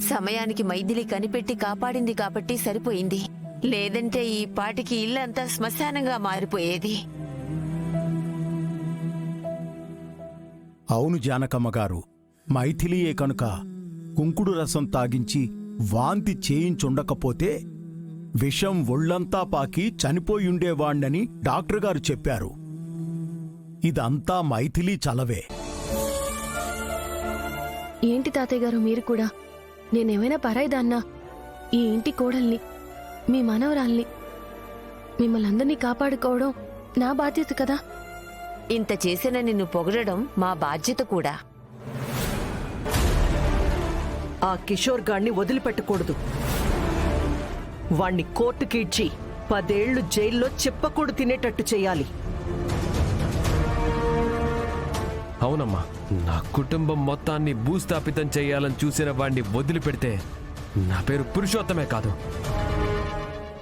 సమయానికి మైథిలి కనిపెట్టి కాపాడింది కాబట్టి సరిపోయింది. లేదంటే ఈ పాటికి ఇల్లంతా శ్మశానంగా మారిపోయేది. అవును జానకమ్మ గారు, మైథిలియే కనుక కుంకుడు రసం తాగించి వాంతి చేయించుండకపోతే విషం ఒళ్లంతా పాకి చనిపోయుండేవాణ్ణని డాక్టర్ గారు చెప్పారు. ఇదంతా మైథిలి చలవే. ఏంటి తాతయ్య గారు మీరు కూడా? నేనేమైనా పరాయిదాన్నా? ఈ ఇంటి కోడల్ని, మీ మనవరాల్ని, మిమ్మల్ని అందరినీ కాపాడుకోవడం నా బాధ్యత కదా. ఇంత చేసిన నిన్ను పొగడడం మా బాధ్యత కూడా. ఆ కిషోర్ గాణ్ణి వదిలిపెట్టకూడదు. వాణ్ణి కోర్టుకి ఇచ్చి 10 ఏళ్లు జైల్లో చెప్పకూడదు తినేటట్టు చేయాలి. అవునమ్మా, నా కుటుంబం మొత్తాన్ని భూస్థాపితం చేయాలని చూసిన వాణ్ణి వదిలిపెడితే నా పేరు పురుషోత్తమే కాదు,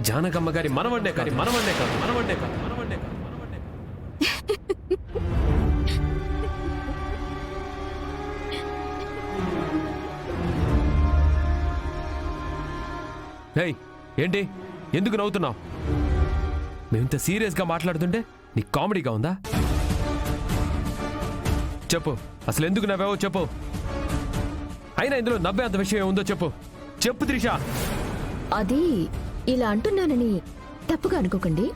జానకమ్మ గారి మనవన్నే కాదు, మనవన్నే కాదు, మనవన్నే కాదు, మనవన్నే కాదు, మనవన్నే కాదు. ఏంటి, ఎందుకు నవ్వుతున్నావు? మేమింత సీరియస్గా మాట్లాడుతుంటే నీకు కామెడీగా ఉందా? చెప్పు, అసలు ఎందుకు నవ్వావో చెప్పు. అయినా ఇందులో నవ్వే అంత విషయం ఉందో చెప్పు. చెప్పు త్రిష. అది ఇలా అంటున్నానని తప్పుగా అనుకోకండి.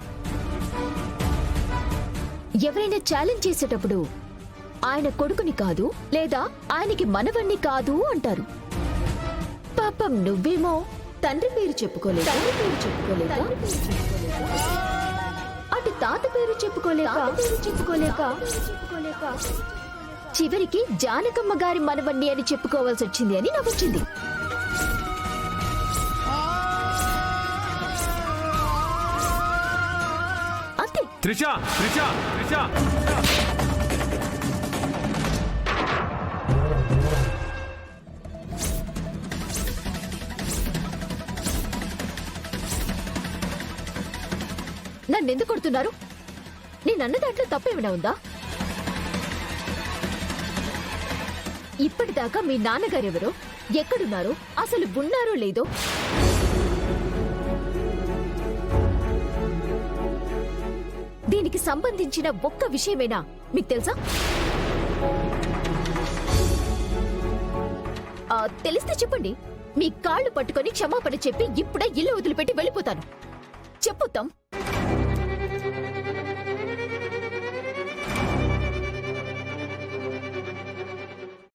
ఎవరైనా ఛాలెంజ్ చేసేటప్పుడు ఆయన కొడుకుని కాదు లేదా ఆయనకి మనవణ్ణి కాదు అంటారు. పాపం నువ్వేమో తండ్రి పేరు చెప్పుకోలేక, అటు తాత పేరు చెప్పుకోలేక చివరికి జానకమ్మ గారి మనవణ్ణి అని చెప్పుకోవాల్సి వచ్చింది అని నవ్వొచ్చింది. అంతే. త్రిష, త్రిష, త్రిష. నన్నెందుకు కొడుతున్నారు? నేనన్న దాంట్లో తప్పేమైనా ఉందా? ఇప్పటిదాకా మీ నాన్నగారెవరో, ఎక్కడున్నారో, అసలు ఉన్నారో లేదో దీనికి సంబంధించిన ఒక్క విషయమేనా మీకు తెలుసా? తెలిస్తే చెప్పండి. మీ కాళ్ళు పట్టుకొని క్షమాపణ చెప్పి ఇప్పుడే ఇల్లు వదిలిపెట్టి వెళ్ళిపోతాను. చెప్పుతాం.